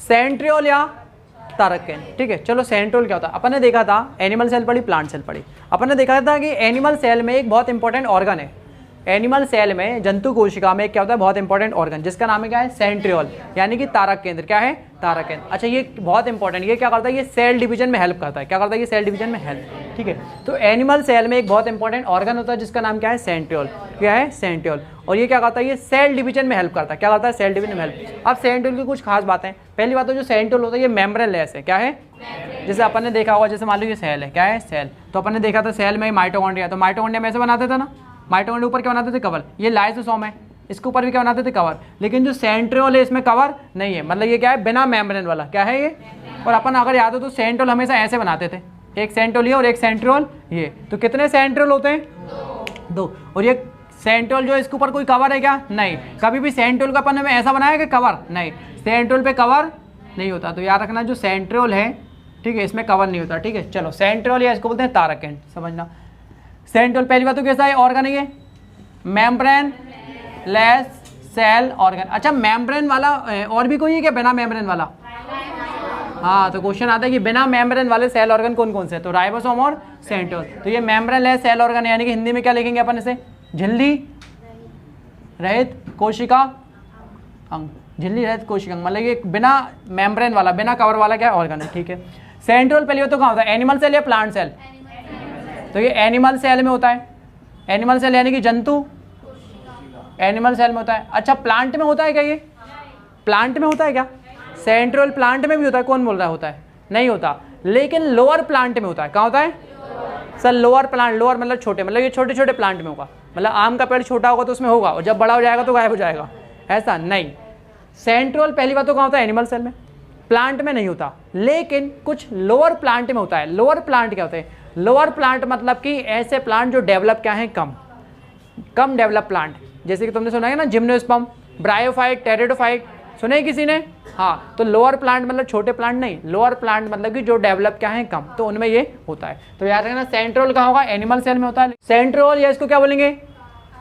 Centriole या तारक केंद्र। ठीक है, चलो सेंट्रियोल क्या होता है, अपन ने देखा था एनिमल सेल पढ़ी, प्लांट सेल पढ़ी। अपन ने देखा था कि एनिमल सेल में एक बहुत इंपॉर्टेंट ऑर्गन है, एनिमल सेल में जंतु कोशिका में क्या होता है बहुत इंपॉर्टेंट ऑर्गन, जिसका नाम है क्या है, सेंट्रियोल, यानी कि तारक केंद्र। क्या है, तारक केंद्र। अच्छा, ये बहुत इंपॉर्टेंट, ये क्या करता है, ये सेल डिवीजन में हेल्प करता है। क्या करता है, ये सेल डिवीजन में हेल्प। ठीक है, तो एनिमल सेल में एक बहुत इंपॉर्टेंट ऑर्गन होता है जिसका नाम क्या है, सेंट्रियोल। क्या है, सेंट्रियोल। और ये क्या करता है, ये सेल डिवीजन में हेल्प करता है। क्या करता है, सेल डिवीजन में हेल्प। अब सेंट्रियोल की कुछ खास बातें, पहली बात तो जो सेंट्रियोल होता है ये मेम्ब्रेन लेस है। क्या है, जैसे अपन ने देखा होगा, जैसे मान लो ये सेल है, क्या है, सेल। तो अपन ने देखा था सेल में माइटोकॉन्ड्रिया, तो माइटोकॉन्ड्रिया में ऐसे बनाते थे ना, माइटोकॉन्ड्रिया ऊपर क्या बनाते थे, कवर। ये लाइसोसोम है, इसके ऊपर भी क्या बनाते थे, कवर। लेकिन जो सेंट्रियोल है इसमें कवर नहीं है, मतलब ये क्या है, बिना मेम्ब्रेन वाला। क्या है ये, और अपन अगर याद हो तो सेंट्रियोल हमेशा ऐसे बनाते थे, एक सेंट्रियोल ये और एक सेंट्रियोल ये। तो कितने सेंट्रियोल होते हैं, दो। और ये सेंट्रियोल जो इसके ऊपर कोई कवर है क्या, नहीं। कभी भी सेंट्रियोल का अपन में ऐसा बनाया कि कवर नहीं, सेंट्रियोल पे कवर नहीं होता। तो याद रखना जो सेंट्रियोल है, ठीक है, इसमें कवर नहीं होता। ठीक है, चलो सेंट्रियोल या इसको बोलते हैं तारक केंद्र, समझना। सेंट्रियोल पहली बात तो कैसा है ऑर्गन है, ये मेम्ब्रेन लेस सेल ऑर्गन। अच्छा, मेम्ब्रेन वाला और भी कोई है क्या, बिना मेम्ब्रेन वाला? हाँ, तो क्वेश्चन आता है कि बिना मेम्ब्रेन वाले सेल ऑर्गन कौन कौन से हैं, तो राइबोसोम और सेंट्रियोल। तो ये मेम्ब्रेन लेस सेल ऑर्गन है, यानी कि हिंदी में क्या लिखेंगे अपन इसे, झिल्ली रहित कोशिका अंग। झिल्ली रहित कोशिका अंग मतलब ये बिना मेम्ब्रेन वाला, बिना कवर वाला क्या ऑर्गन है। ठीक है, सेंट्रियोल पहले तो कहाँ होता है, एनिमल सेल या प्लांट सेल? तो ये एनिमल सेल में होता है, एनिमल सेल यानी कि जंतु एनिमल सेल में होता है। अच्छा, प्लांट में होता है क्या, ये प्लांट में होता है क्या? सेंट्रियोल प्लांट में भी होता है, कौन बोल रहा है होता है, नहीं होता। लेकिन लोअर प्लांट में होता है। कहाँ होता है सर, लोअर प्लांट। लोअर मतलब छोटे, मतलब ये छोटे छोटे प्लांट में होगा, मतलब आम का पेड़ छोटा होगा तो उसमें होगा, और जब बड़ा हो जाएगा तो गायब हो जाएगा, ऐसा नहीं। सेंट्रियोल पहली बात तो कहाँ होता है, एनिमल सेल में, प्लांट में नहीं होता। लेकिन कुछ लोअर प्लांट में होता है। लोअर प्लांट क्या होते हैं, लोअर प्लांट मतलब कि ऐसे प्लांट जो डेवलप क्या है, कम डेवलप प्लांट। जैसे कि तुमने सुना है ना, जिम्नोस्पर्म, ब्रायोफाइट, टेरिडोफाइट, सुने ही किसी ने? हाँ, तो लोअर प्लांट मतलब छोटे प्लांट नहीं, लोअर प्लांट मतलब कि जो डेवलप क्या है, कम, तो उनमें ये होता है। तो याद रखना सेंट्रियोल कहाँ होगा, एनिमल सेल में होता है। सेंट्रियोल या इसको क्या बोलेंगे,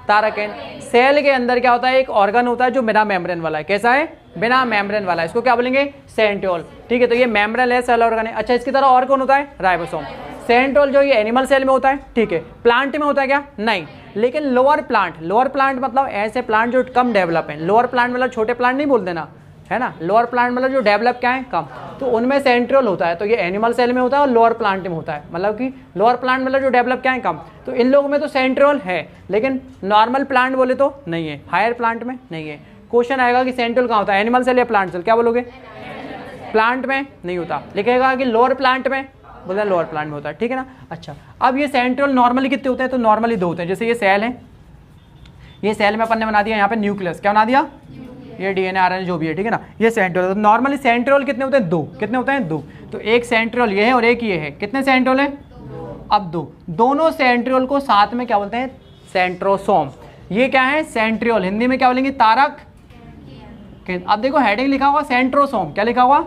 तारक केंद्र। सेल के अंदर क्या होता है, एक ऑर्गन होता है जो बिना मेम्ब्रेन वाला है। कैसा है, बिना मेम्ब्रेन वाला, इसको क्या बोलेंगे, सेंट्रियोल। ठीक है, तो ये मेम्ब्रेन लेस सेल ऑर्गन है। अच्छा, इसकी तरह और कौन होता है, राइबोसोम। सेंट्रियोल जो ये एनिमल सेल में होता है, ठीक है। प्लांट में होता है क्या, नहीं। लेकिन लोअर प्लांट, लोअर प्लांट मतलब ऐसे प्लांट जो कम डेवलप हैं। लोअर प्लांट मतलब छोटे प्लांट नहीं बोलते ना, है ना। लोअर प्लांट मतलब जो डेवलप क्या है, कम, तो उनमें सेंट्रियोल होता है। तो ये एनिमल सेल में होता है और लोअर प्लांट में होता है, मतलब कि लोअर प्लांट मतलब जो डेवलप क्या है, कम। तो इन लोगों में तो सेंट्रियोल है, लेकिन नॉर्मल प्लांट बोले तो नहीं है, हायर प्लांट में नहीं है। क्वेश्चन आएगा कि सेंट्रियोल कहाँ होता है, एनिमल सेल या प्लांट सेल, क्या बोलोगे? प्लांट में नहीं होता। लिखेगा कि लोअर प्लांट में, बोला लोअर प्लांट में होता है। ठीक है ना। अच्छा, अब ये सेंट्रियोल नॉर्मली कितने होते हैं, तो नॉर्मली दो होते हैं। जैसे ये सेल है, ये सेल में अपन ने बना दिया यहाँ पे न्यूक्लियस, क्या बना दिया, ये डीएनए आरएनए जो भी है, ठीक है ना। ये सेंट्रियोल, तो नॉर्मली सेंट्रियोल कितने होते हैं, दो। कितने होते हैं, दो। तो एक सेंट्रियोल ये है और एक ये है, कितने सेंट्रियोल है, अब दो। दोनों सेंट्रियोल को साथ में क्या बोलते हैं, सेंट्रोसोम। ये क्या है, सेंट्रियोल, हिंदी में क्या बोलेंगे, तारक। अब देखो हेडिंग लिखा हुआ सेंट्रोसोम, क्या लिखा हुआ,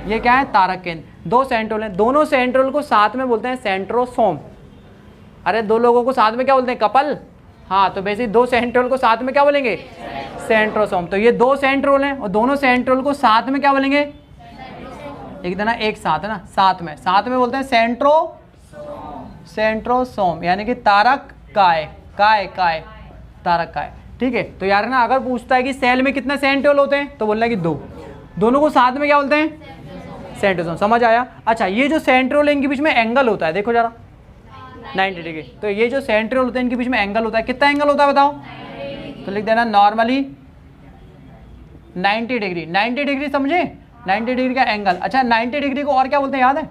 ये क्या है, तारक केंद्र। दो सेंट्रियोल हैं, दोनों सेंट्रियोल को साथ में बोलते हैं सेंट्रोसोम। अरे दो लोगों को साथ में क्या बोलते हैं, कपल। हाँ, तो बेसिक दो सेंट्रियोल को साथ में क्या बोलेंगे, सेंट्रोसोम। तो ये दो सेंट्रियोल हैं और दोनों सेंट्रियोल को साथ में क्या बोलेंगे, एक देना एक साथ है ना, साथ में बोलते हैं सेंट्रोसोम, यानी कि तारक काय, तारक काय। ठीक है, तो यार ना अगर पूछता है कि सेल में कितने सेंट्रियोल होते हैं, तो बोलना है कि दो। दोनों को साथ में क्या बोलते हैं, सेंट्रोसोम। समझ आया। अच्छा, ये जो सेंट्रियोल है इनके बीच में एंगल होता है, देखो जरा 90 डिग्री। तो ये जो सेंट्रियोल होते हैं इनके बीच में एंगल होता है, कितना एंगल होता है बताओ, तो लिख देना नॉर्मली 90 डिग्री। 90 डिग्री समझे, 90 डिग्री का एंगल। अच्छा, 90 डिग्री को और क्या बोलते हैं, याद है,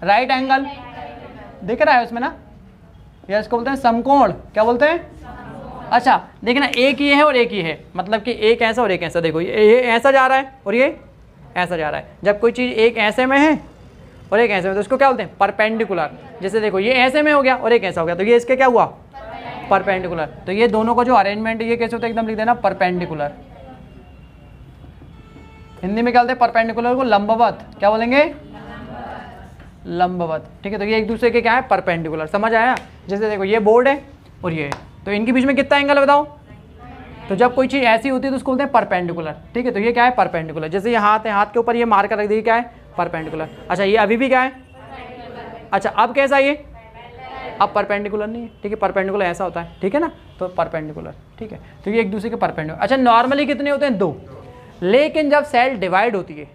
राइट एंगल, दिख रहा है उसमें ना, या इसको बोलते हैं समकोण, क्या बोलते हैं। अच्छा देखना, एक ये है और एक ये है, मतलब कि एक ऐसा और एक ऐसा। देखो ये ऐसा जा रहा है और ये ऐसा जा रहा है। जब कोई चीज़ एक ऐसे में है और एक ऐसे में, तो इसको क्या बोलते हैं, परपेंडिकुलर। जैसे देखो ये ऐसे में हो गया और एक ऐसा हो गया, तो ये इसके क्या हुआ, परपेंडिकुलर। तो ये दोनों का जो अरेंजमेंट है ये कैसे होता है, एकदम लिख देना परपेंडिकुलर। हिंदी में क्या बोलते हैं, परपेंडिकुलर को लंबवत, क्या बोलेंगे, लंबवत। ठीक है, तो ये एक दूसरे के क्या है, परपेंडिकुलर। समझ आया। जैसे देखो ये बोर्ड है और ये है, तो इनके बीच में कितना एंगल है बताओ, तो जब कोई चीज़ ऐसी होती है तो उसको बोलते हैं परपेंडिकुलर, ठीक है। तो ये क्या है, परपेंडिकुलर। जैसे ये हाथ है, हाथ के ऊपर ये मार्कर रख दिए, क्या है, परपेंडिकुलर। अच्छा ये अभी भी क्या है, अच्छा अब कैसा ये, अब परपेंडिकुलर नहीं है, ठीक है। परपेंडिकुलर ऐसा होता है, ठीक है ना, तो परपेंडिकुलर, ठीक है। तो ये एक दूसरे के परपेंडिकुलर। अच्छा नॉर्मली कितने होते हैं, 2, लेकिन जब सेल डिवाइड होती है,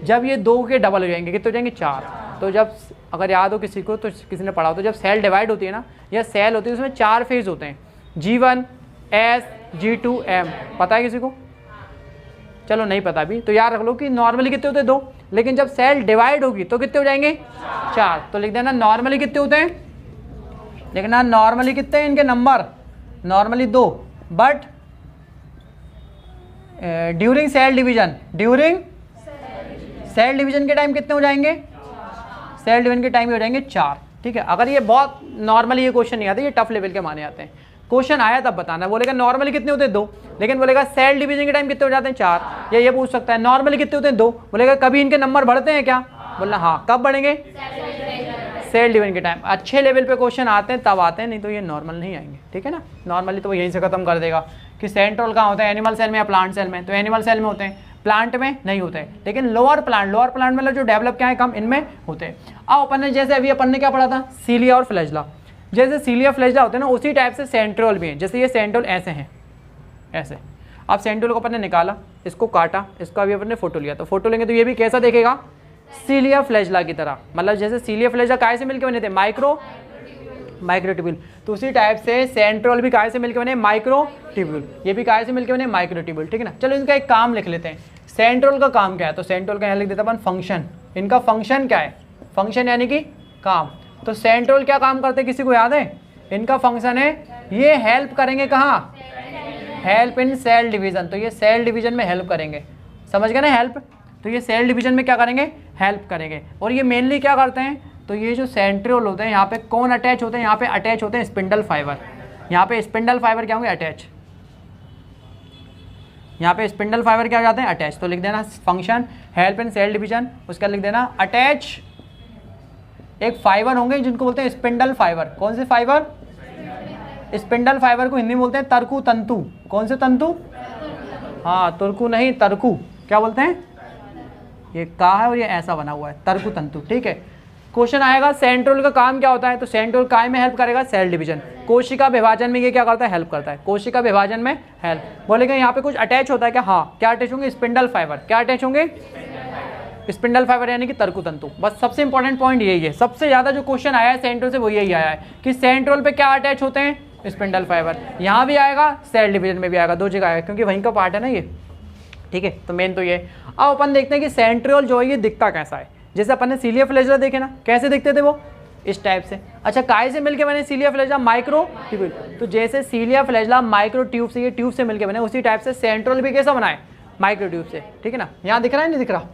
जब ये 2 के डबल हो जाएंगे, कितने हो जाएंगे, 4। तो जब, अगर याद हो किसी को, तो किसी ने पढ़ा हो, तो जब सेल डिवाइड होती है ना, या सेल होती है, उसमें 4 फेज होते हैं, G1, S, G2, M। पता है किसी को, चलो नहीं पता भी, तो याद रख लो कि नॉर्मली कितने होते हैं, 2, लेकिन जब सेल डिवाइड होगी तो कितने हो जाएंगे, 4। तो लिख देना नॉर्मली कितने होते हैं, लिखना नॉर्मली कितने हैं इनके number, normally 2, but during cell division के टाइम कितने हो जाएंगे, सेल डिवीजन के टाइम हो जाएंगे 4, ठीक है। अगर ये बहुत नॉर्मली ये क्वेश्चन नहीं आते, ये टफ लेवल के माने आते हैं, क्वेश्चन आया तब बताना। बोलेगा नॉर्मली कितने होते हैं, 2, लेकिन बोलेगा सेल डिवीजन के टाइम कितने हो जाते हैं, 4। या ये पूछ सकता है नॉर्मली कितने होते हैं, 2, बोलेगा कभी इनके नंबर बढ़ते हैं क्या, बोलना हाँ, कब बढ़ेंगे, सेल डिवीजन के टाइम। अच्छे लेवल पे क्वेश्चन आते हैं तब आते हैं, नहीं तो ये नॉर्मल नहीं आएंगे, ठीक है ना। नॉर्मली तो वो यहीं से खत्म कर देगा कि सेंट्रोल कहाँ होता है, एनिमल सेल में या प्लांट सेल में। तो एनिमल सेल में होते हैं, प्लांट में नहीं होते हैं, लेकिन लोअर प्लांट में जो डेवलप क्या है कम, इनमें होते हैं। अब अपन ने जैसे अभी अपन ने क्या पढ़ा था, सीलिया और फ्लैजेला। जैसे सीलिया फ्लैजेला होते हैं ना, उसी टाइप से सेंट्रोल भी है। जैसे ये सेंट्रोल ऐसे हैं, ऐसे। अब सेंट्रोल को अपन ने निकाला, इसको काटा, इसका अभी अपन ने फोटो लिया, तो फोटो लेंगे तो ये भी कैसा देखेगा, सीलिया फ्लैजेला की तरह। मतलब जैसे सीलिया फ्लैजेला काय से मिलकर बने थे, माइक्रोट्यूब्यूल। तो उसी टाइप से सेंट्रोल भी काय से मिलकर बने, माइक्रोट्यूब्यूल। ये भी काय से मिलकर बने, माइक्रोट्यूब्यूल, ठीक है ना। चलो इनका एक काम लिख लेते हैं, सेंट्रोल का काम क्या है। तो सेंट्रोल का यहाँ लिख देता अपन फंक्शन। इनका फंक्शन क्या है, फंक्शन यानी कि काम। तो सेंट्रोल क्या काम करते हैं, किसी को याद है, इनका फंक्शन है ये हेल्प करेंगे कहाँ, हेल्प इन सेल डिवीजन। तो ये सेल डिवीजन में हेल्प करेंगे, समझ गए ना, हेल्प। तो ये सेल डिवीजन में क्या करेंगे, हेल्प करेंगे। और ये मेनली क्या करते हैं, तो ये जो सेंट्रियोल होते हैं, यहाँ पे कौन अटैच होते हैं, यहाँ पे अटैच होते हैं स्पिंडल फाइबर। यहाँ पे स्पिंडल फाइबर क्या होंगे, अटैच। यहाँ पे स्पिंडल फाइबर क्या हो जाते हैं, अटैच। तो लिख देना function help in cell division, उसका लिख देना अटैच। एक फाइबर होंगे जिनको बोलते हैं स्पिंडल फाइबर। कौन से फाइबर, स्पिंडल फाइबर को हिंदी में बोलते हैं तरकू तंतु। कौन से तंतु, हाँ तुर्कू नहीं, तरकू। क्या बोलते हैं, ये का है और ये ऐसा बना हुआ है, तरकू तंतु, ठीक है। क्वेश्चन आएगा सेंट्रोल का काम क्या होता है, तो सेंट्रोल काय में हेल्प करेगा, सेल डिवीजन। कोशिका विभाजन में ये क्या करता है, हेल्प करता है, कोशिका विभाजन में हेल्प। बोलेगा यहाँ पे कुछ अटैच होता है क्या, हाँ, क्या अटैच होंगे, स्पिंडल फाइबर। क्या अटैच होंगे, स्पिंडल फाइबर यानी कि तरकू तंतु। बस सबसे इंपॉर्टेंट पॉइंट यही है, सबसे ज्यादा जो क्वेश्चन आया है सेंट्रोल से वो यही आया है कि सेंट्रोल पे क्या अटैच होते हैं, स्पिंडल फाइबर। यहाँ भी आएगा, सेल डिवीजन में भी आएगा, 2 जगह आएगा, क्योंकि वहीं का पार्ट है ना ये, ठीक है। तो मेन तो ये। अब अपन देखते हैं कि सेंट्रियोल जो है ये दिखता कैसा है। जैसे अपन ने सीलिया फ्लैजेला देखे ना, कैसे दिखते थे वो, इस टाइप से। अच्छा काय से मिलके बने सीलिया फ्लैजेला, माइक्रोट्यूब्यूल। तो जैसे सीलिया फ्लैजेला माइक्रोट्यूब से, ये ट्यूब से मिलके बने, उसी टाइप से सेंट्रियोल भी कैसा बना है, माइक्रोट्यूब से, ठीक है ना। यहाँ दिख रहा है, नहीं दिख रहा,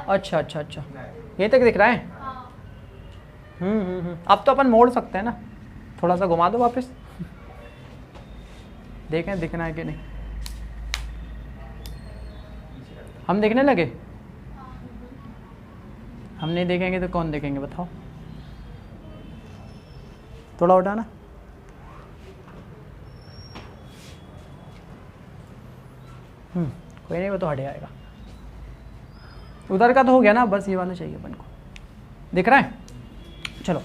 अच्छा अच्छा अच्छा, यहीं तक दिख रहा है। अब तो अपन मोड़ सकते हैं ना, थोड़ा सा घुमा दो वापस, देखें दिखना है कि नहीं। हम देखने लगे, हम नहीं देखेंगे तो कौन देखेंगे बताओ, थोड़ा उठाना। कोई नहीं, वो तो हट जाएगा। उधर का तो हो गया ना, बस ये वाला चाहिए अपन को, दिख रहा है। चलो,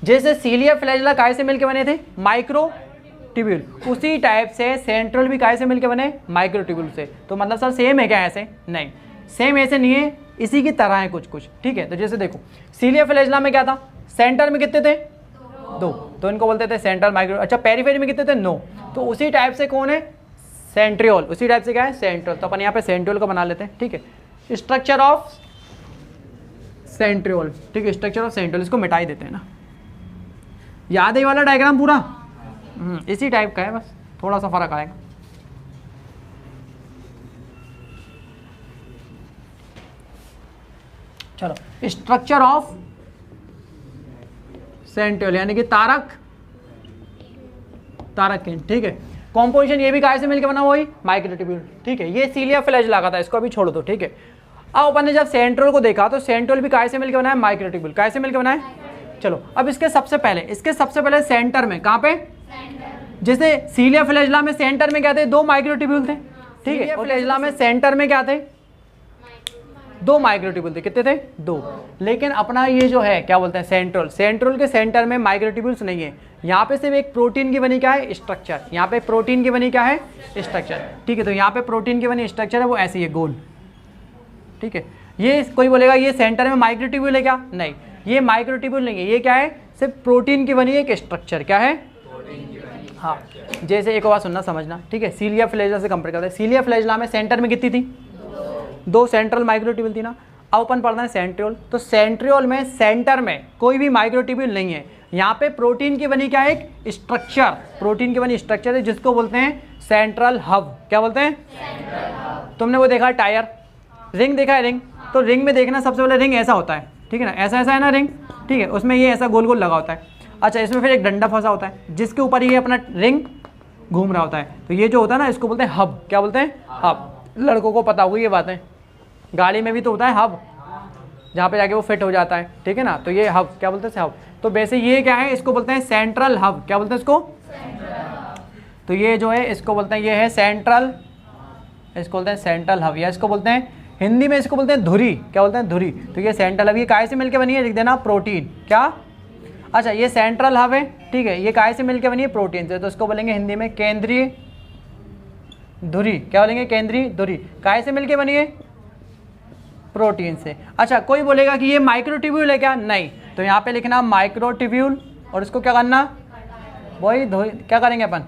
जैसे सीलिया फ्लैजेला काय से मिलके बने थे, माइक्रोट्यूब्यूल, उसी टाइप से सेंट्रल भी काय से मिलके बने, माइक्रोट्यूब्यूल से। तो मतलब सर सेम है क्या, ऐसे नहीं, सेम ऐसे नहीं है, इसी की तरह है कुछ कुछ, ठीक है। तो जैसे देखो सीलिया फ्लैजेला में क्या था, सेंटर में कितने थे, 2, तो इनको बोलते थे सेंट्रल माइक्रो। अच्छा पेरिफेरी में कितने थे, 9, तो उसी टाइप से कौन है, सेंट्रियोल। उसी टाइप से क्या है, सेंट्रियोल। तो अपन यहाँ पे सेंट्रियोल का बना लेते हैं, ठीक है। स्ट्रक्चर ऑफ सेंट्रियोल, ठीक है, स्ट्रक्चर ऑफ सेंट्रियोल, इसको मिटाई देते हैं ना। याद है ये वाला डायग्राम पूरा, इसी टाइप का है, बस थोड़ा सा फर्क आएगा। चलो, स्ट्रक्चर ऑफ सेंट्रियोल यानी कि तारक केंद्र, ठीक है। कॉम्पोजिशन ये भी काय से मिलकर बना हुआ है, माइक्रोट्यूब्यूल, ठीक है। ये सीलिया फ्लैजेला का था, इसको अभी छोड़ दो, ठीक है। अब अपन ने जब सेंट्रियोल को देखा तो सेंट्रियोल भी काय से मिलकर बना है, माइक्रोट्यूब्यूल। काय से मिलकर बना है, चलो अब इसके सबसे पहले सेंटर में, कहाँ पे, जैसे सीलिया फ्लैजेला में सेंटर में क्या थे, 2 माइक्रोट्यूब्यूल थे, ठीक है। फ्लैजेला में सेंटर में क्या थे, 2 माइक्रोट्यूब्यूल थे, कितने थे, 2। लेकिन अपना ये जो है क्या बोलते हैं सेंट्रोल के सेंटर में माइक्रोट्यूब्यूल्स नहीं है। यहाँ पे सिर्फ एक प्रोटीन की बनी क्या है, स्ट्रक्चर। यहाँ पे प्रोटीन की बनी क्या है, स्ट्रक्चर, ठीक है। तो यहाँ पे प्रोटीन की बनी स्ट्रक्चर है, वो ऐसी है गोल, ठीक है। ये कोई बोलेगा ये सेंटर में माइक्रोट्यूब्यूल है क्या, नहीं, ये माइक्रोट्यूब्यूल नहीं है, ये क्या है, सिर्फ प्रोटीन की बनी एक स्ट्रक्चर, क्या है, हाँ। जैसे एक बात सुनना समझना, ठीक है। सीलिया फ्लैजेला से कंपेयर करते हैं, सीलिया फ्लैजेला में सेंटर में कितनी थी, 2 सेंट्रल माइक्रोट्यूब्यूल थी ना। अब अपन पढ़ना है सेंट्रियोल, तो सेंट्रियोल में सेंटर में कोई भी माइक्रोट्यूब्यूल नहीं है। यहाँ पे प्रोटीन की बनी क्या है, एक स्ट्रक्चर, प्रोटीन की बनी स्ट्रक्चर है जिसको बोलते हैं सेंट्रल हब। क्या बोलते हैं, सेंट्रल हब। तुमने वो देखा टायर, रिंग देखा है, रिंग, तो रिंग में देखना सबसे पहले रिंग ऐसा होता है, ठीक है ना, ऐसा ऐसा है ना रिंग, ठीक है। उसमें ये ऐसा गोल गोल लगा होता है। अच्छा, इसमें फिर एक डंडा फंसा होता है जिसके ऊपर ये अपना रिंग घूम रहा होता है। तो ये जो होता है ना, इसको बोलते हैं हब। क्या बोलते हैं, हब। लड़कों को पता होगी ये बातें, गाड़ी में भी तो होता है हब, जहाँ पे जाके वो फिट हो जाता है, ठीक है ना। तो ये हब क्या बोलते हैं, हब। तो वैसे ये क्या है, इसको बोलते हैं सेंट्रल हब। क्या बोलते हैं इसको, तो ये जो है इसको बोलते हैं, ये है सेंट्रल, इसको बोलते हैं सेंट्रल हब, या इसको बोलते हैं हिंदी में इसको बोलते हैं धुरी। क्या बोलते हैं, धुरी। तो ये सेंट्रल हब, ये काहे से मिलकर बनी है, लिख देना प्रोटीन। क्या, अच्छा, ये सेंट्रल हब है, ठीक है। ये काहे से मिलकर बनी है, प्रोटीन से। तो इसको बोलेंगे हिंदी में केंद्रीय धुरी। क्या बोलेंगे, केंद्रीय धुरी। काहे से मिलकर बनी है, प्रोटीन से। अच्छा, कोई बोलेगा कि ये माइक्रोट्यूब्यूल है क्या, नहीं। तो यहाँ पे लिखना माइक्रोट्यूब्यूल, और इसको क्या करना, वही क्या करेंगे अपन,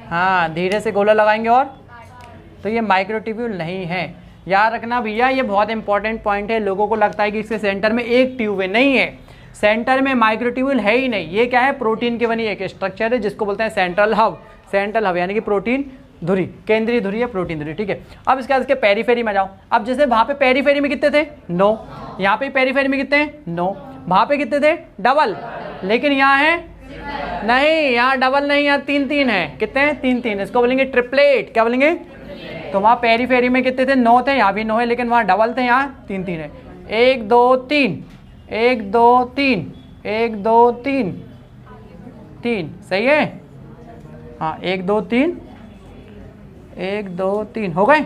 हाँ, धीरे से गोला लगाएंगे, और तो ये माइक्रोट्यूब्यूल नहीं है। याद रखना भैया, ये बहुत इंपॉर्टेंट पॉइंट है। लोगों को लगता है कि इसके सेंटर में एक ट्यूब है, नहीं है, सेंटर में माइक्रोट्यूब्यूल है ही नहीं। ये क्या है, प्रोटीन की बनी एक स्ट्रक्चर है जिसको बोलते हैं सेंट्रल हब। सेंट्रल हब यानी कि प्रोटीन धुरी, केंद्रीय धुरी या प्रोटीन धुरी, ठीक है। अब इसके बाद इसके पेरीफेरी में जाओ। अब जैसे वहाँ पे पेरीफेरी में कितने थे, 9, यहाँ पे पेरीफेरी में कितने हैं, 9, वहाँ पे कितने थे, डबल, लेकिन यहाँ है नहीं, यहाँ डबल नहीं, यहाँ 3-3 है। कितने हैं, 3-3, इसको बोलेंगे ट्रिपलेट। क्या बोलेंगे, तो वहाँ पेरीफेरी में कितने थे, 9 थे, यहाँ भी 9 है, लेकिन वहाँ डबल थे, यहाँ 3-3 है। 1 2 3, 1 2 3, 1 2 3, 3, सही है, हाँ, 1 2 3, 1 2 3 हो गए,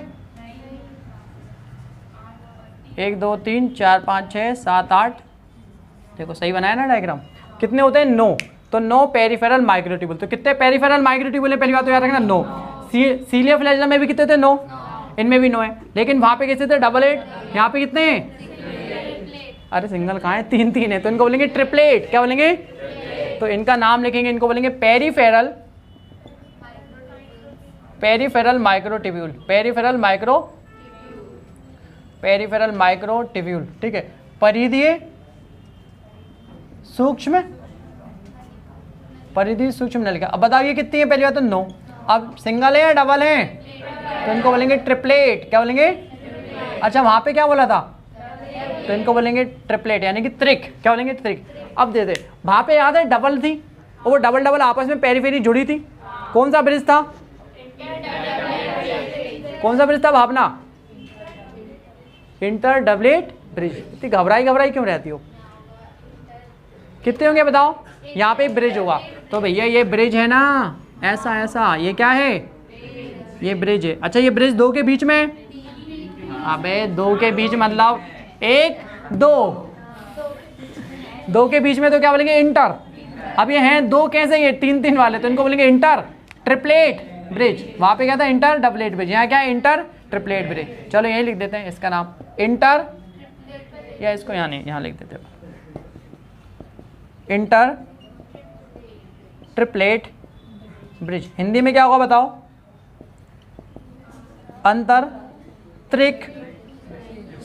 1 2 3 4 5 6 7 8, देखो सही बनाया ना डायग्राम। कितने होते हैं, 9। तो 9 पेरिफेरल माइक्रोट्यूब्यूल। तो कितने पेरिफेरल माइक्रोट्यूब्यूल है, पहली बात तो याद रखना 9। सीलिया फ्लैजेला में भी कितने थे, 9, इनमें भी 9 है, लेकिन वहाँ पे कितने थे, डबल 8, यहाँ पे कितने हैं, अरे सिंगल कहाँ है, 3-3 है, तो इनको बोलेंगे ट्रिपलेट। क्या बोलेंगे, तो इनका नाम लिखेंगे, इनको बोलेंगे पेरिफेरल माइक्रोट्यूब्यूल, पेरिफेरल माइक्रोट्यूब्यूल, ठीक है। परिधीय सूक्ष्म नलिका। अब बताइए कितनी है, पहली बात तो 9। अब सिंगल है या डबल है, तो इनको बोलेंगे ट्रिपलेट। क्या बोलेंगे, अच्छा, वहाँ पे क्या बोला था, तो इनको बोलेंगे ट्रिपलेट यानी कि त्रिक। क्या बोलेंगे, त्रिक। अब दे दे, वहाँ पे याद है डबल थी, और वो डबल आपस में पेरीफेरी जुड़ी थी। कौन सा ब्रिज था, कौन सा ब्रिज था, भावना, इंटर डबलेट ब्रिज। इतनी घबराई क्यों रहती हो, कितने होंगे बताओ, यहाँ पे ब्रिज होगा। तो भैया ये ब्रिज है ना, ऐसा, ये क्या है, ये ब्रिज है। अच्छा, ये ब्रिज 2 के बीच में, अबे 2 के बीच मतलब 1 2 के बीच में, तो क्या बोलेंगे, इंटर। अब ये हैं 2 कैसे, ये 3-3 वाले, तो इनको बोलेंगे इंटर ट्रिपलेट ब्रिज। वहाँ पे क्या था, इंटर डबलेट ब्रिज, यहाँ क्या है, इंटर ट्रिपलेट ब्रिज। चलो यही लिख देते हैं इसका नाम, इंटर, या इसको यहाँ नहीं, यहाँ लिख देते हैं इंटर ट्रिपलेट ब्रिज। हिंदी में क्या होगा बताओ, अंतर त्रिक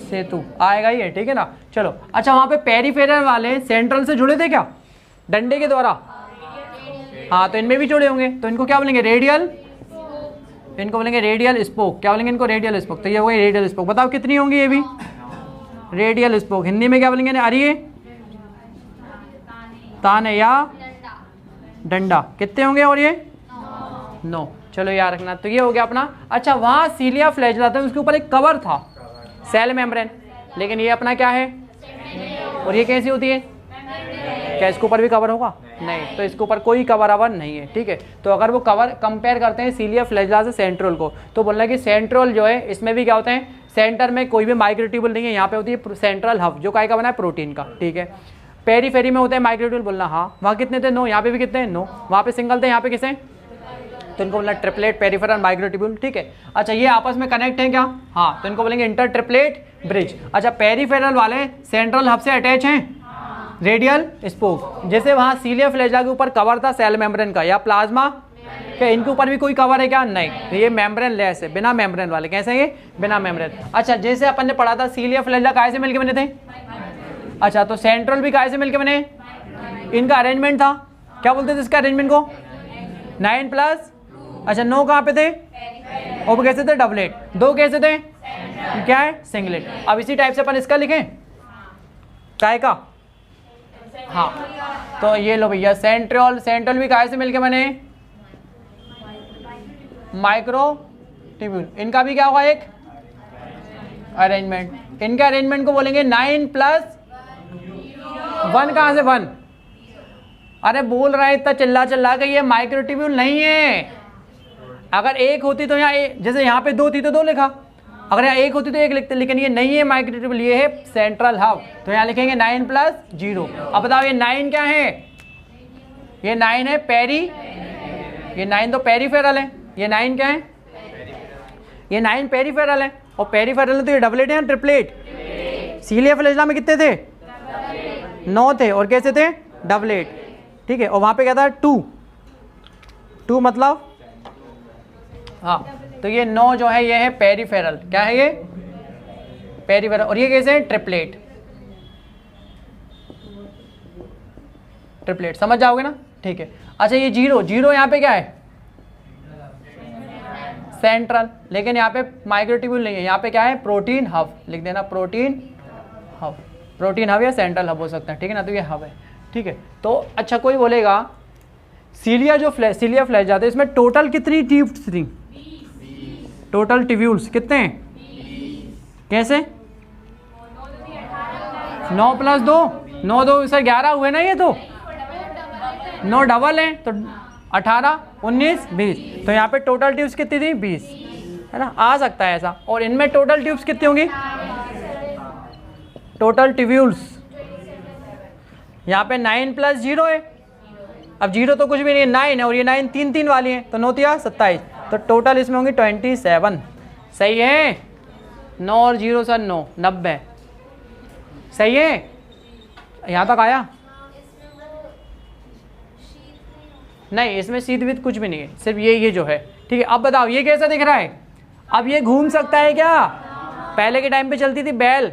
सेतु आएगा ये, ठीक है ना। चलो, अच्छा, वहाँ पे पेरिफेरल वाले सेंट्रल से जुड़े थे क्या, डंडे के द्वारा, हाँ, तो इनमें भी जुड़े होंगे, तो इनको क्या बोलेंगे, रेडियल, इनको बोलेंगे रेडियल स्पोक। क्या बोलेंगे, इनको रेडियल स्पोक। तो ये हो गई रेडियल स्पोक। बताओ कितनी होंगी ये भी, रेडियल स्पोक। हिंदी में क्या बोलेंगे, अरे ताने या डंडा। कितने होंगे, और ये 9। चलो याद रखना। तो ये हो गया अपना। अच्छा, वहाँ सीलिया फ्लैजेला था, उसके ऊपर एक कवर था, सेल मेम्ब्रेन, लेकिन ये अपना क्या है, और ये कैसी होती है, क्या इसके ऊपर भी कवर होगा? नहीं, तो इसके ऊपर कोई कवर अवर नहीं है, ठीक है। तो अगर वो कवर कंपेयर करते हैं सीलिया फ्लैजिला से सेंट्रोल को, तो बोलना है कि सेंट्रोल जो है इसमें भी क्या होते हैं, सेंटर में कोई भी माइक्रोट्यूबुल नहीं है, यहाँ पे होती है सेंट्रल हब जो काय का बना है, प्रोटीन का, ठीक है। पेरीफेरी में होते हैं माइक्रोट्यूबुल, बोलना हाँ, वहाँ कितने थे? 9, यहाँ पे भी कितने हैं? 9, वहाँ पे सिंगल थे, यहाँ पे किसे? तो इनको बोलना ट्रिपलेट पेरिफेरल माइक्रोट्यूबुल, ठीक है। अच्छा, ये आपस में कनेक्ट है क्या? हाँ, तो इनको बोलेंगे इंटर ट्रिपलेट ब्रिज। अच्छा, पेरिफेरल वाले सेंट्रल हब से अटैच हैं रेडियल स्पोक, जैसे वहाँ सीलिया फ्लैजिला के ऊपर कवर था सेल मेम्ब्रेन का या प्लाज्मा, क्या इनके ऊपर भी कोई कवर है क्या? नहीं, तो ये मेम्ब्रेन लेस है, बिना मेम्ब्रेन वाले। कैसे ये? बिना मेम्ब्रेन। अच्छा, जैसे अपन ने पढ़ा था सीलिया फ्लैजिला काहे से मिलके बने थे? अच्छा, तो सेंट्रल भी काहे से मिलके बने? इनका अरेंजमेंट था, क्या बोलते थे इसका अरेंजमेंट को? 9 प्लस, अच्छा 9 कहाँ पे थे? और कैसे थे? डबलेट। 2 कैसे थे? क्या है? सिंगलेट। अब इसी टाइप से अपन इसका लिखें, काय का? हाँ, तो ये लो भैया, सेंट्रल, सेंट्रल भी काहे से मिलके बने? माइक्रोट्यूब्यूल। इनका भी क्या होगा? एक अरेंजमेंट। इनके अरेंजमेंट को बोलेंगे 9 प्लस 1। कहाँ से 1? अरे बोल रहा है इतना चिल्ला के ये माइक्रोट्यूब्यूल नहीं है। अगर एक होती तो यहाँ जैसे यहाँ पे 2 थी तो 2 लिखा, अगर यहाँ 1 होती तो 1 लिखते, लेकिन ये नहीं है माइक्रोट्यूब्यूल, ये है सेंट्रल हब, तो यहाँ लिखेंगे 9 प्लस 0। अब बताओ ये 9 क्या है? ये 9 है पेरी, ये 9 तो पेरीफेरल है, ये 9 क्या है? ये 9 पेरीफेरल है, और पेरीफेरल तो ये डबलेट है या ट्रिपलेट? सीलिया फ्लैजिला में कितने थे? 9 थे, और कैसे थे? डबलेट, ठीक है। और वहाँ पे क्या था? 2 मतलब, हाँ, तो ये 9 जो है ये है पेरीफेरल, क्या है ये? पेरीफेरल। और ये कैसे है? ट्रिपलेट, ट्रिपलेट, समझ जाओगे ना, ठीक है। अच्छा, ये 0 यहाँ पे क्या है? सेंट्रल, लेकिन यहाँ पे माइक्रोट्यूब्यूल नहीं है, यहाँ पे क्या है? प्रोटीन हब, लिख देना प्रोटीन हब। प्रोटीन हब या सेंट्रल हब हो सकता है, ठीक है ना, तो ये हब है, ठीक है। तो अच्छा, कोई बोलेगा सीलिया जो सीलिया फ्लैजिला है इसमें टोटल कितनी ट्यूब्स थी? टोटल ट्यूब्यूल्स कितने हैं? कैसे? 9 प्लस 2, 9 2 से 11 हुए ना, ये तो 9 डबल है, तो 18 19 20, तो यहाँ पे टोटल ट्यूब्स कितनी थी? 20, है ना, आ सकता है ऐसा। और इनमें टोटल ट्यूब्स कितनी होंगी? टोटल ट्यूब्यूल्स यहाँ पे 9 प्लस 0 है, अब 0 तो कुछ भी नहीं है, 9 है, और ये 9 3 वाली है, तो 9 तिया 27, तो टोटल इसमें होंगी 27। सही है? 9 और 0 सर 9, 90। सही है? यहाँ तक आया? नहीं, इसमें शीत वित कुछ भी नहीं है, सिर्फ ये जो है, ठीक है। अब बताओ ये कैसा दिख रहा है? अब ये घूम सकता है क्या? पहले के टाइम पे चलती थी बैल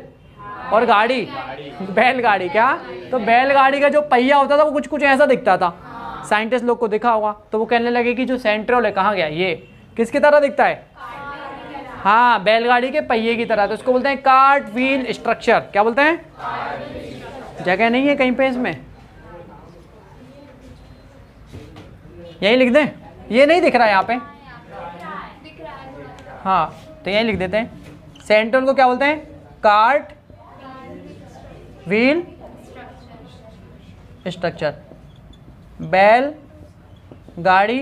और गाड़ी, बैलगाड़ी, क्या? तो बैलगाड़ी का जो पहिया होता था वो कुछ ऐसा दिखता था, साइंटिस्ट लोग को दिखा होगा, तो वो कहने लगे कि जो सेंट्रल है कहाँ गया, ये किसकी तरह दिखता है? हाँ, बैलगाड़ी के पहिए की तरह, तो उसको बोलते हैं कार्ट व्हील स्ट्रक्चर। क्या बोलते हैं? जगह नहीं है कहीं पे इसमें, यही लिख दें, ये नहीं दिख रहा है यहाँ पे, हाँ, तो यही लिख देते हैं। सेंट्रल को क्या बोलते हैं? Cart wheel structure. बैल गाड़ी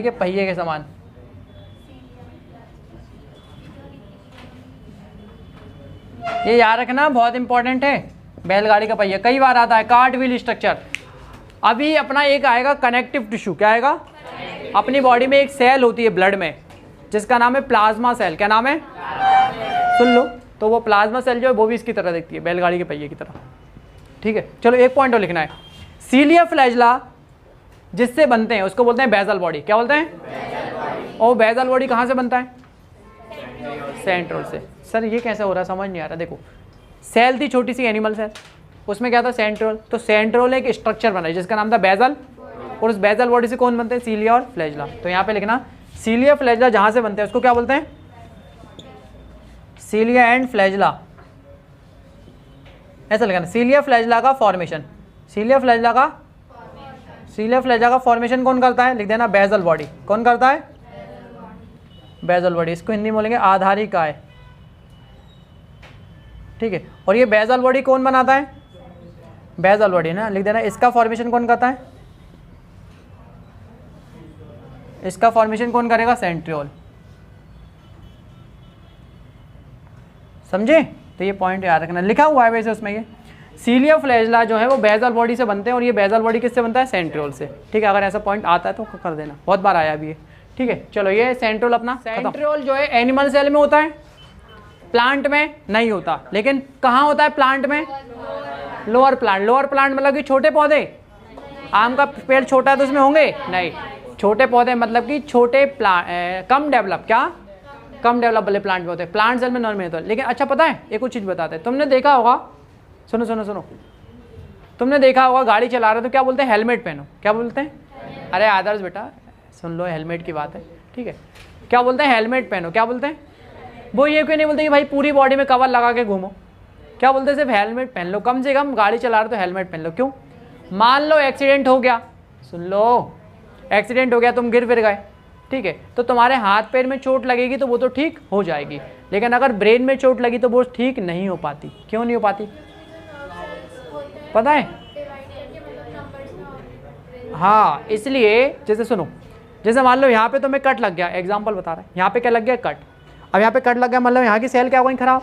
के पहिए के समान। ये याद रखना, बहुत इंपॉर्टेंट है। बैलगाड़ी का पहिया कई बार आता है, कार्ट व्हील स्ट्रक्चर। अभी अपना एक आएगा कनेक्टिव टिश्यू, क्या आएगा? अपनी बॉडी में एक सेल होती है ब्लड में जिसका नाम है प्लाज्मा सेल। क्या नाम है? सुन लो, तो वो प्लाज्मा सेल जो है वो भी इसकी तरह दिखती है, बैलगाड़ी के पहिए की तरह, ठीक है। चलो एक पॉइंट और लिखना है, सीलिया फ्लैजिला जिससे बनते हैं उसको बोलते हैं बेसल बॉडी। क्या बोलते हैं? और बेसल बॉडी कहाँ से बनता है? सेंट्रोल से। सर ये कैसे हो रहा है, समझ नहीं आ रहा। देखो, सेल थी छोटी सी एनिमल सेल, उसमें क्या था? सेंट्रोल। तो सेंट्रोल एक स्ट्रक्चर बना है जिसका नाम था बेसल, और उस बेसल बॉडी से कौन बनते हैं? सीलिया और फ्लैजिला। तो यहाँ पे लिखना, सीलिया फ्लैजिला जहाँ से बनते हैं उसको क्या बोलते हैं? सीलिया एंड फ्लैजिला, ऐसा लिखना। सीलिया फ्लैजिला का फॉर्मेशन, सीलिया फ्लैजिला का फॉर्मेशन कौन करता है? लिख देना बेसल बॉडी। कौन करता है? Basal body. इसको हिंदी में बोलेंगे आधारिकाय, ठीक है। और ये बेसल बॉडी कौन बनाता है? बेसल बॉडी ना, लिख देना। इसका फॉर्मेशन कौन करता है? इसका फॉर्मेशन कौन करेगा? सेंट्रियोल। समझे? तो ये पॉइंट याद रखना, लिखा हुआ है वैसे उसमें। ये सीलिया फ्लैजिला जो है वो बेसल बॉडी से बनते हैं, और ये बेसल बॉडी किससे बनता है? सेंट्रियोल से। ठीक है, अगर ऐसा पॉइंट आता है तो कर देना, बहुत बार आया भी है। ठीक है, चलो ये सेंट्रियोल अपना। सेंट्रियोल जो है एनिमल सेल में होता है, प्लांट में नहीं होता। लेकिन कहाँ होता है? प्लांट में, लोअर प्लांट। लोअर प्लांट मतलब कि छोटे पौधे, आम का पेड़ छोटा है तो उसमें होंगे नहीं। छोटे पौधे मतलब कि छोटे प्लांट, कम डेवलप, क्या कम डेवलप वाले प्लांट में होते हैं। प्लांट सेल में नॉर्मल होता है। लेकिन अच्छा पता है, एक और चीज़ बताते हैं, तुमने देखा होगा, सुनो सुनो सुनो, तुमने देखा होगा गाड़ी चला रहे तो क्या बोलते हैं? हेलमेट पहनो। क्या बोलते हैं? अरे आदर्श बेटा सुन लो, हेलमेट की बात है। ठीक है, क्या बोलते हैं? हेलमेट पहनो। क्या बोलते हैं? वो ये क्यों नहीं बोलते कि भाई पूरी बॉडी में कवर लगा के घूमो? क्या बोलते हैं? सिर्फ हेलमेट पहन लो, कम से कम गाड़ी चला रहे तो हेलमेट पहन लो। क्यों? मान लो एक्सीडेंट हो गया, सुन लो, एक्सीडेंट हो गया, तुम गिर फिर गए, ठीक है, तो तुम्हारे हाथ पैर में चोट लगेगी तो वो तो ठीक हो जाएगी, लेकिन अगर ब्रेन में चोट लगी तो वो ठीक नहीं हो पाती। क्यों नहीं हो पाती? पता है? हाँ, इसलिए जैसे सुनो, जैसे मान लो यहाँ पे तुम्हें कट लग गया, एग्जाम्पल बता रहे हैं, यहाँ पे क्या लग गया? कट। अब यहाँ पे कट लग गया मतलब यहाँ की सेल क्या हो गई? खराब।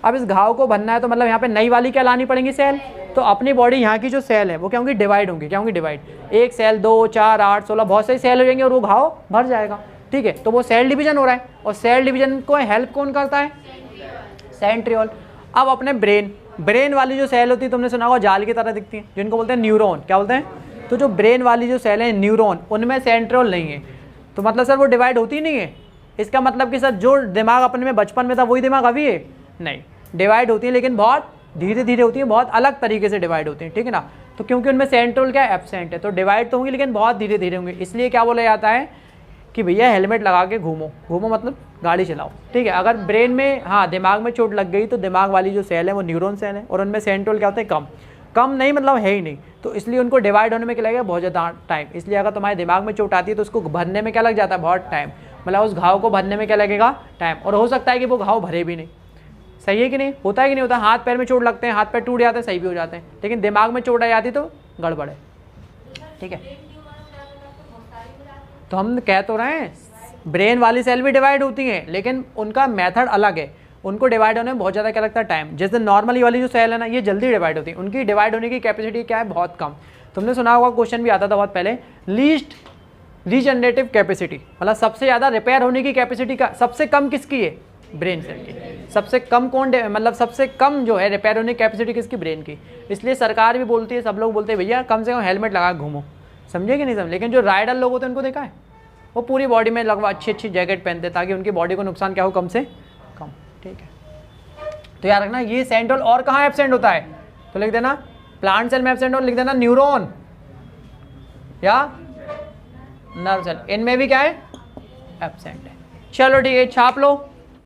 अब इस घाव को भरना है तो मतलब यहाँ पे नई वाली क्या लानी पड़ेंगी? सेल। तो अपनी बॉडी यहाँ की जो सेल है वो क्या होंगी? डिवाइड होंगी। क्या होंगी? डिवाइड। 1 सेल, 2, 4, 8, 16, बहुत सारी सेल हो जाएंगे और वो घाव भर जाएगा। ठीक है, तो वो सेल डिवीजन हो रहा है, और सेल डिवीजन को हेल्प कौन करता है? सेंट्रियोल। अब अपने ब्रेन वाली जो सेल होती है, तुमने सुना होगा जाल की तरह दिखती है, जिनको बोलते हैं न्यूरॉन। क्या बोलते हैं? तो जो ब्रेन वाली जो सेल है न्यूरॉन, उनमें सेंट्रियोल नहीं है, तो मतलब सर वो डिवाइड होती नहीं है। इसका मतलब कि सर जो दिमाग अपने में बचपन में था वही दिमाग अभी है? नहीं, डिवाइड होती है, लेकिन बहुत धीरे धीरे होती है, बहुत अलग तरीके से डिवाइड होती है। ठीक है ना? तो क्योंकि उनमें सेंट्रियोल क्या एब्सेंट है, तो डिवाइड तो होंगी लेकिन बहुत धीरे धीरे होंगे। इसलिए क्या बोला जाता है कि भैया हेलमेट लगा के घूमो। घूमो मतलब गाड़ी चलाओ। ठीक है, अगर ब्रेन में, हाँ, दिमाग में चोट लग गई तो दिमाग वाली जो सेल है वो न्यूरॉन सेल है, और उनमें सेंट्रियोल क्या होते हैं? कम नहीं मतलब है ही नहीं, तो इसलिए उनको डिवाइड होने में क्या लगेगा? बहुत ज़्यादा टाइम। इसलिए अगर तुम्हारे दिमाग में चोट आती है तो उसको भरने में क्या लग जाता है? बहुत टाइम। मतलब उस घाव को भरने में क्या लगेगा? टाइम। और हो सकता है कि वो घाव भरे भी नहीं। सही है कि नहीं? होता है कि नहीं होता? हाथ पैर में चोट लगते हैं, हाथ पैर टूट जाते हैं, सही भी हो जाते हैं, लेकिन दिमाग में चोट आ जाती तो गड़बड़ है। ठीक है, तो हम कह तो रहे हैं ब्रेन वाली सेल भी डिवाइड होती हैं, लेकिन उनका मेथड अलग है। उनको डिवाइड होने में बहुत ज़्यादा क्या लगता है? टाइम। जैसे नॉर्मली वाली जो सेल है ना, ये जल्दी डिवाइड होती है, उनकी डिवाइड होने की कैपेसिटी क्या है? बहुत कम। तुमने सुना होगा, क्वेश्चन भी आता था बहुत पहले, लीस्ट रीजनरेटिव कैपेसिटी, मतलब सबसे ज़्यादा रिपेयर होने की कैपेसिटी का सबसे कम किसकी है? ब्रेन सेल की। सबसे कम कौन, मतलब सबसे कम जो है रिपेयर होने की कैपेसिटी किसकी? ब्रेन की। इसलिए सरकार भी बोलती है, सब लोग बोलते हैं भैया कम से कम हेलमेट लगा घूमो। समझे कि नहीं समझे? लेकिन जो राइडर लोग होते हैं उनको देखा है, वो पूरी बॉडी में लगवा अच्छी अच्छी जैकेट पहनते ताकि उनकी बॉडी को नुकसान क्या हो? कम से कम। ठीक है, तो याद रखना ये सेंट्रियोल और कहाँ एब्सेंट होता है? तो लिख देना प्लांट सेल में एब्सेंट, और लिख देना न्यूरॉन या नर्व सेल, इनमें भी क्या है? एब्सेंट है। चलो ठीक है, छाप लो।